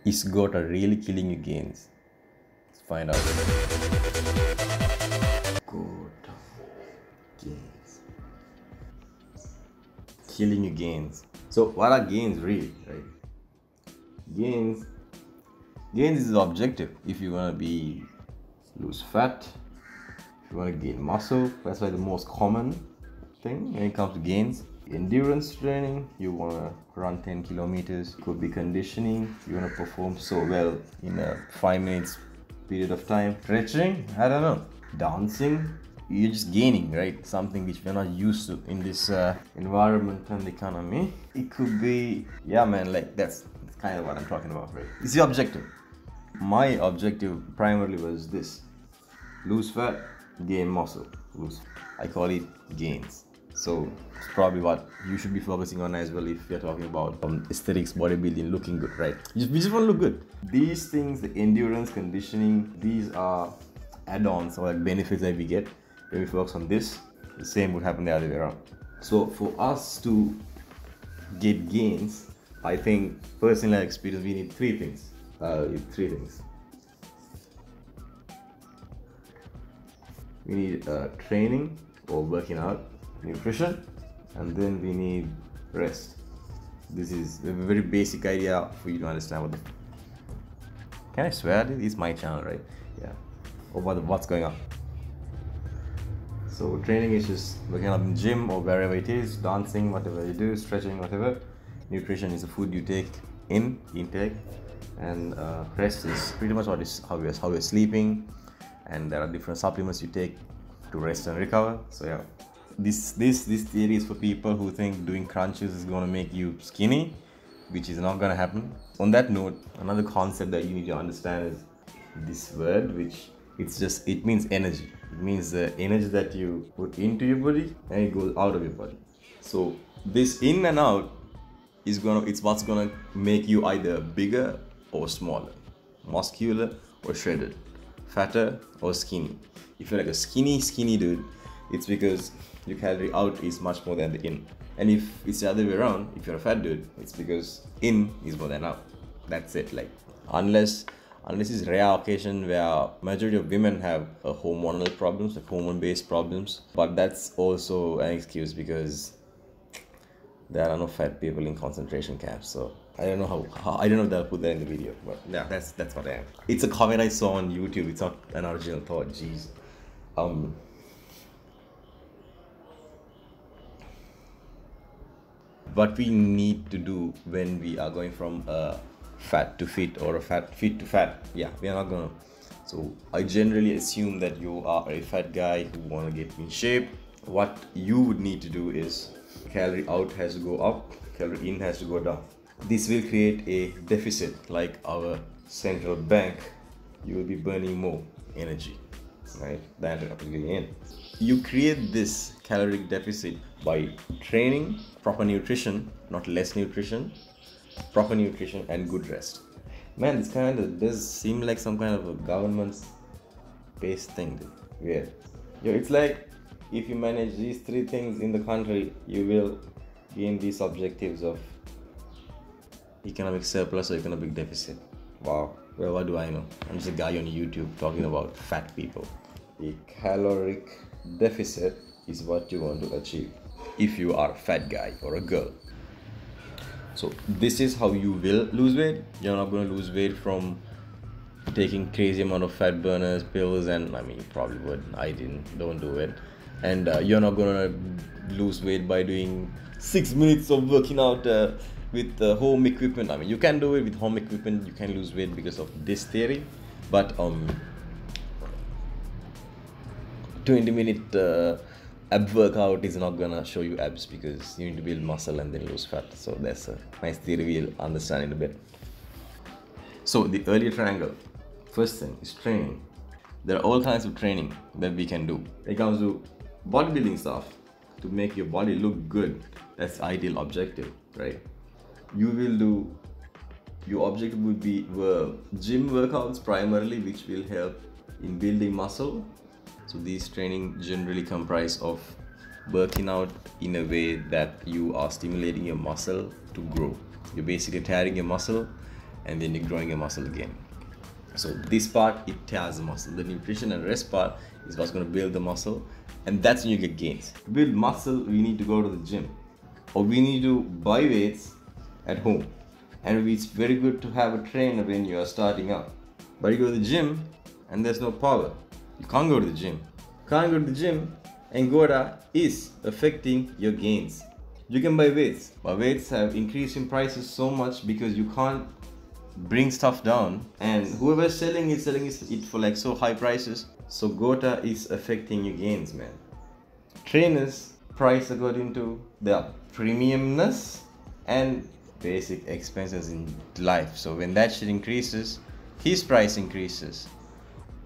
Is Gota really killing you, Gainz? Let's find out. Gota. Gainz. Killing you, Gainz. So what are gains really, right? Gains is the objective. If you want to lose fat, if you want to gain muscle, that's why the most common thing when it comes to gains. Endurance training, you want to run 10 kilometers, could be conditioning, you want to perform so well in a 5 minutes period of time. Stretching, I don't know. Dancing, you're just gaining, right? Something which we're not used to in this environment and economy. It could be, yeah man, like that's kind of what I'm talking about, right? It's the objective. My objective primarily was this: lose fat, gain muscle. I call it gains. So it's probably what you should be focusing on as well if you're talking about aesthetics, bodybuilding, looking good, right? We just want to look good. These things, the endurance, conditioning, these are add-ons or like benefits that we get when we focus on this. The same would happen the other way around. So for us to get gains, I think personally, like experience, we need three things. We need training or working out, nutrition, and then we need rest. This is a very basic idea for you to understand can I swear? This is my channel, right? Yeah. Over what's going on. So training is just working out in the gym or wherever it is, dancing, whatever you do, stretching, whatever. Nutrition is the food you take intake, and rest is pretty much how we're sleeping, and there are different supplements you take to rest and recover. So yeah, this theory is for people who think doing crunches is going to make you skinny, which is not going to happen. On that note, another concept that you need to understand is this word, which it means energy. It means the energy that you put into your body and it goes out of your body. So this in and out it's what's gonna make you either bigger or smaller, muscular or shredded, fatter or skinny. If you're like a skinny dude, it's because your calorie out is much more than the in. And if it's the other way around, if you're a fat dude, it's because in is more than out. That's it. Like unless it's rare occasion where majority of women have hormonal problems, like hormone-based problems, but that's also an excuse because there are no fat people in concentration camps. So I don't know how I don't know if they'll put that in the video, but yeah, that's what I am. It's a comment I saw on YouTube. It's not an original thought. Jeez. What we need to do when we are going from a fat to fit or a fit to fat, yeah, we are not gonna. So I generally assume that you are a fat guy who want to get in shape. What you would need to do is calorie out has to go up, calorie in has to go down. This will create a deficit. Like our central bank, you will be burning more energy, right, than applicable in. You create this caloric deficit by training, proper nutrition, not less nutrition, proper nutrition and good rest. Man, this kind of does seem like some kind of a government-based thing, dude. Weird. Yo, it's like if you manage these three things in the country, you will gain these objectives of economic surplus or economic deficit. Wow. Well, what do I know? I'm just a guy on YouTube talking about fat people. A caloric deficit is what you want to achieve if you are a fat guy or a girl. So this is how you will lose weight. You're not going to lose weight from taking crazy amount of fat burners, pills, and I mean you probably would. I don't do it. And you're not going to lose weight by doing 6 minutes of working out with home equipment. I mean you can do it with home equipment. You can lose weight because of this theory, but 20-minute ab workout is not gonna show you abs because you need to build muscle and then lose fat. So that's a nice theory we'll understand in a bit. So the earlier triangle, first thing is training. There are all kinds of training that we can do. When it comes to bodybuilding stuff, to make your body look good, that's the ideal objective, right? Your objective would be gym workouts primarily, which will help in building muscle. So these training generally comprise of working out in a way that you are stimulating your muscle to grow. You're basically tearing your muscle and then you're growing your muscle again. So this part, it tears the muscle. The nutrition and rest part is what's going to build the muscle, and that's when you get gains. To build muscle, we need to go to the gym, or we need to buy weights at home. And it's very good to have a trainer when you are starting out. But you go to the gym and there's no power. You can't go to the gym. And Gota is affecting your gains. You can buy weights, but weights have increased in prices so much because you can't bring stuff down, and whoever's selling it for like so high prices. So Gota is affecting your gains, man. Trainers price according to their premiumness and basic expenses in life. So when that shit increases, his price increases.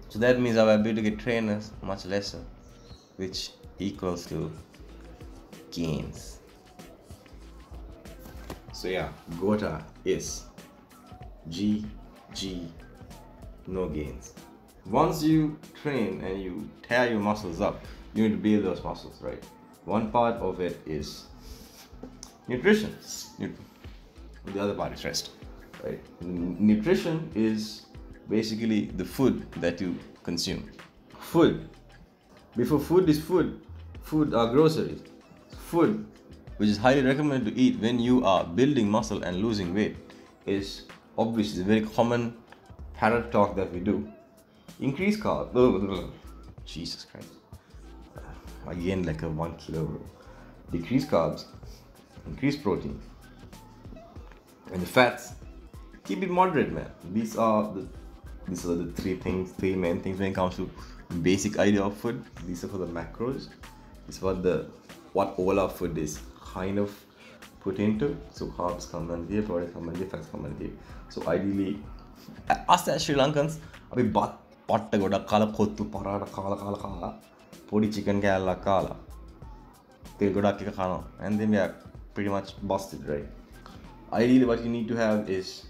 So that means our ability to get trainers much lesser, which equals to gains. So yeah, Gota is GG, no gains. Once you train and you tear your muscles up, you need to build those muscles, right? One part of it is nutrition. The other part is rest, right? Nutrition is basically the food that you consume. Food. Before food is food, food are groceries. Food, which is highly recommended to eat when you are building muscle and losing weight, is obviously a very common parrot talk that we do. Increase carbs. Jesus Christ. I gained like a 1 kilo, bro. Decrease carbs, increase protein, and the fats. Keep it moderate, man. These are the three main things when it comes to basic idea of food. These are for the macros. It's what all our food is kind of put into. So carbs come in here, protein come in here, fats come in here. So ideally, us as Sri Lankans, we patta goda kala kottu parada kala podi chicken kala kala tel goda kika khana, and then we are pretty much busted, right? Ideally, what you need to have is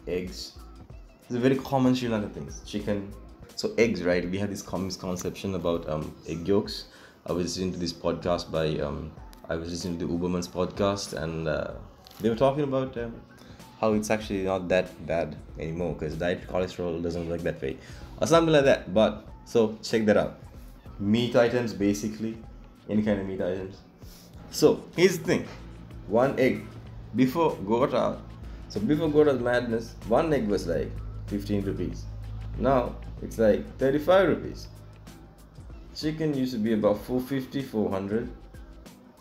eggs. It's a very common Sri Lankan thing. Chicken. So eggs, right? We have this common misconception about egg yolks. I was listening to this podcast I was listening to Uberman's podcast, and they were talking about how it's actually not that bad anymore because diet cholesterol doesn't work that way or something like that. But so check that out. Meat items, basically any kind of meat items. So here's the thing: one egg. Before Gota's madness, one egg was like 15 rupees. Now it's like 35 rupees. Chicken used to be about 450, 400.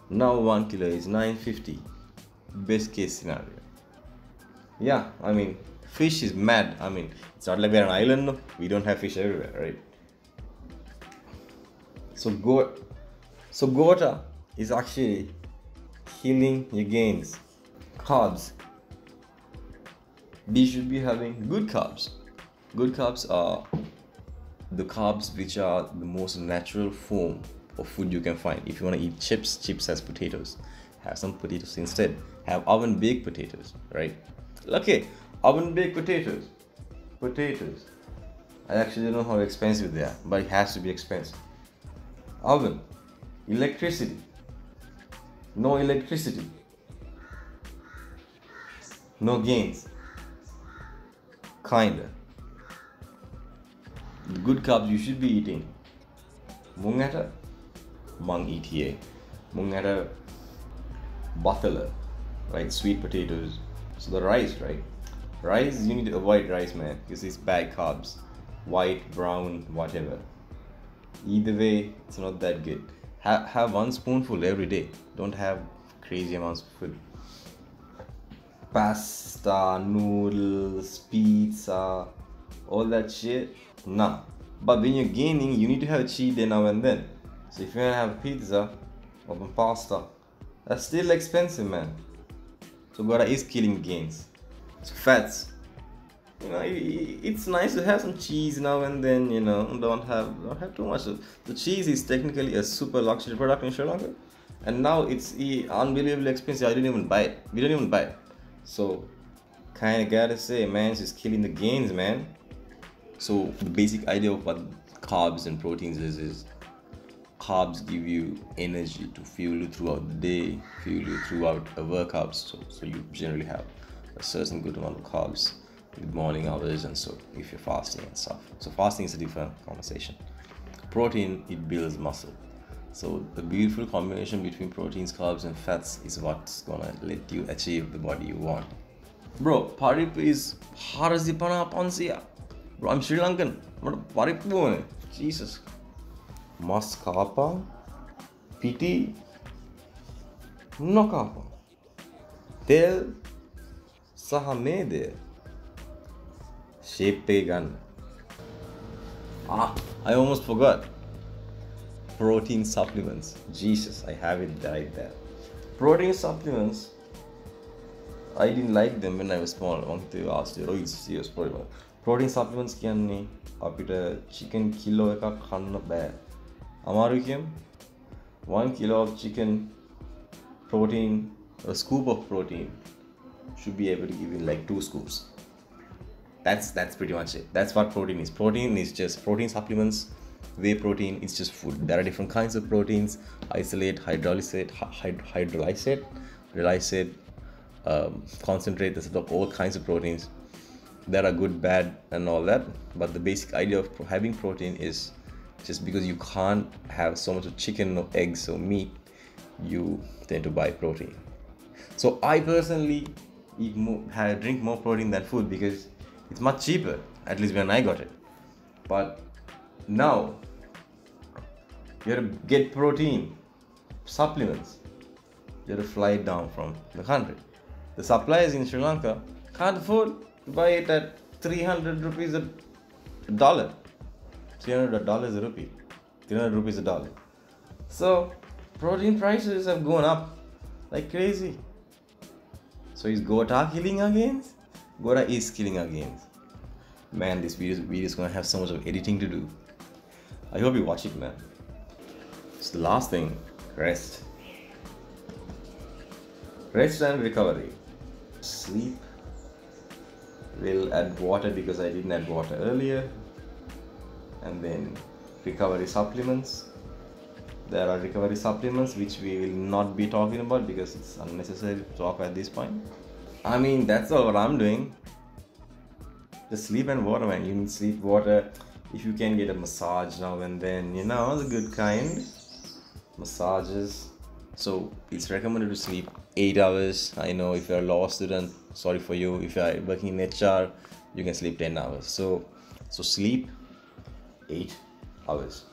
Now 1 kilo is 950. Best case scenario. Yeah, I mean, fish is mad. I mean, it's not like we're an island, no? We don't have fish everywhere, right? So Gota is actually killing your gains. Carbs. We should be having good carbs. Good carbs are the carbs which are the most natural form of food you can find. If you want to eat chips has potatoes. Have some potatoes instead. Have oven baked potatoes, right? Okay, oven baked potatoes. I actually don't know how expensive they are, but it has to be expensive. Oven, electricity. No electricity. No gains. Kinda. The good carbs you should be eating: mungata, mung ETA, mungata, buttala, right? Sweet potatoes. So the rice, right? Rice, you need to avoid rice, man, because it's bad carbs. White, brown, whatever. Either way, it's not that good. Have one spoonful every day. Don't have crazy amounts of food. Pasta, noodles, pizza, all that shit, nah. But when you're gaining, you need to have a cheat day now and then. So if you want to have pizza or pasta, that's still expensive, man. So Gota is killing gains. So fats, you know, it's nice to have some cheese now and then, you know. Don't have too much. The cheese is technically a super luxury product in Sri Lanka, and now it's unbelievably expensive. I didn't even buy it. We don't even buy it. So kind of gotta say, man, it's just killing the gains, man. So the basic idea of what carbs and proteins is carbs give you energy to fuel you throughout the day, fuel you throughout a workout. So you generally have a certain good amount of carbs. with morning hours, and so if you're fasting and stuff. So fasting is a different conversation. Protein, it builds muscle. So the beautiful combination between proteins, carbs and fats is what's gonna let you achieve the body you want. Bro, parip is Harazipana Ponsia. Bro, I'm Sri Lankan. What parip boy? Jesus. Mas kapa, piti, no kapa. Tel saha mede. Shape gun. I almost forgot. Protein supplements. Jesus, I have it right there. Protein supplements. I didn't like them when I was small. I wanted to ask you, oh, it's serious protein supplements කියන්නේ අපිට chicken kilo එකක් කන්න බෑ. අමාරුයි කියමු. 1 kilo of chicken protein, a scoop of protein should be able to give you like 2 scoops. That's pretty much it. That's what protein is. Protein is just protein supplements. Whey protein is just food. There are different kinds of proteins: isolate, hydrolysate, relysate, concentrate. There's all kinds of proteins. There are good, bad, and all that. But the basic idea of having protein is just because you can't have so much of chicken or eggs or meat, you tend to buy protein. So I personally drink more protein than food because it's much cheaper, at least when I got it. But now you have to get protein supplements. You have to fly it down from the country. The suppliers in Sri Lanka can't afford to buy it at 300 rupees a dollar. $300 a rupee. 300 rupees a dollar. So protein prices have gone up like crazy. So is Gota killing our Gainz? Gota is killing our Gainz. Man, this video is gonna have so much of editing to do. I hope you watch it, man. So the last thing, rest. Rest and recovery. Sleep. Will add water because I didn't add water earlier. And then recovery supplements. There are recovery supplements which we will not be talking about because it's unnecessary to talk at this point. I mean, that's all what I'm doing. Just sleep and water, man. You need sleep, water. If you can get a massage now and then, you know, the good kind. Massages. So it's recommended to sleep 8 hours. I know if you're a law student, sorry for you. If you're working in HR, you can sleep 10 hours. So sleep 8 hours.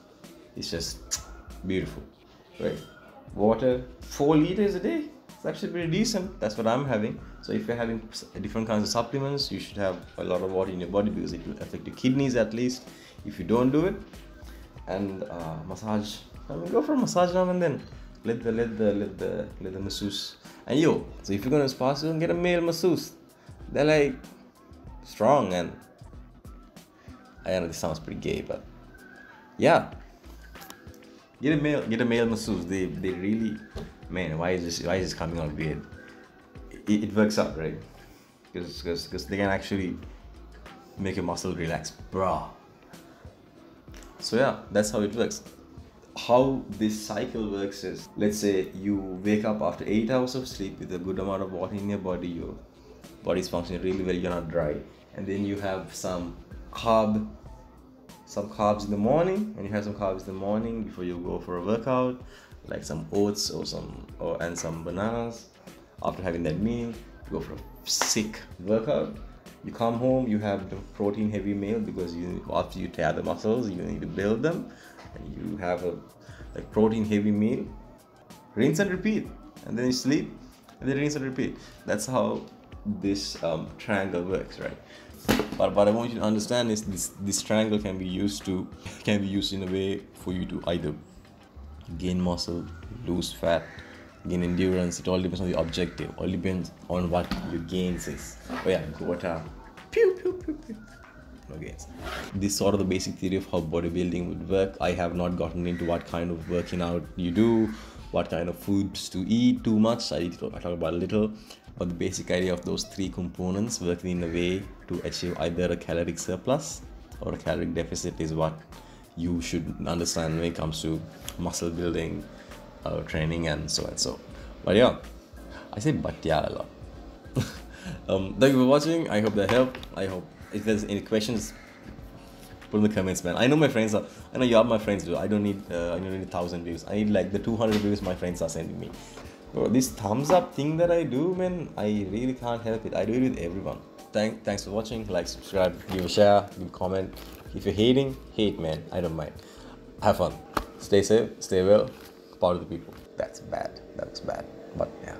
It's just beautiful, right? Water 4 liters a day. It's actually pretty decent. That's what I'm having. So if you're having different kinds of supplements, you should have a lot of water in your body because it will affect your kidneys at least if you don't do it. And massage. I mean, go for a massage now and then. Let the masseuse. And yo, so if you're gonna spa soon, get a male masseuse. They're like strong, and I know this sounds pretty gay, but yeah. Get a male masseuse. They really, man. Why is this coming out weird? It works out, right? Because they can actually make your muscle relax, bro. So yeah, that's how it works. How this cycle works is, let's say you wake up after 8 hours of sleep with a good amount of water in your body, your body's functioning really well, you're not dry, and then you have some carbs in the morning, and you have some carbs in the morning before you go for a workout, like some oats and some bananas. After having that meal, you go for a sick workout. You come home, you have the protein heavy meal because after you tear the muscles, you need to build them, and you have a protein heavy meal. Rinse and repeat, and then you sleep, and then rinse and repeat. That's how this triangle works, right? But what I want you to understand is this triangle can be used in a way for you to either gain muscle, lose fat, gain endurance. It all depends on the objective. All depends on what your Gainz is. Oh yeah, Gota. Pew pew pew pew. No Gainz. This is sort of the basic theory of how bodybuilding would work. I have not gotten into what kind of working out you do, what kind of foods to eat too much. I talk about a little, but the basic idea of those 3 components working in a way to achieve either a caloric surplus or a caloric deficit is what you should understand when it comes to muscle building, training, and so and so. But yeah, I say but yeah a lot. Thank you for watching. I hope that helped. I hope if there's any questions, put in the comments, man. I know my friends are. I know you are my friends, though. I don't need 1,000 views. I need like the 200 views my friends are sending me. Bro, this thumbs up thing that I do, man, I really can't help it. I do it with everyone. Thanks for watching. Like, subscribe, give a share, give a comment. If you're hating, hate, man. I don't mind. Have fun. Stay safe, stay well. Part of the people. That's bad. That's bad. But yeah.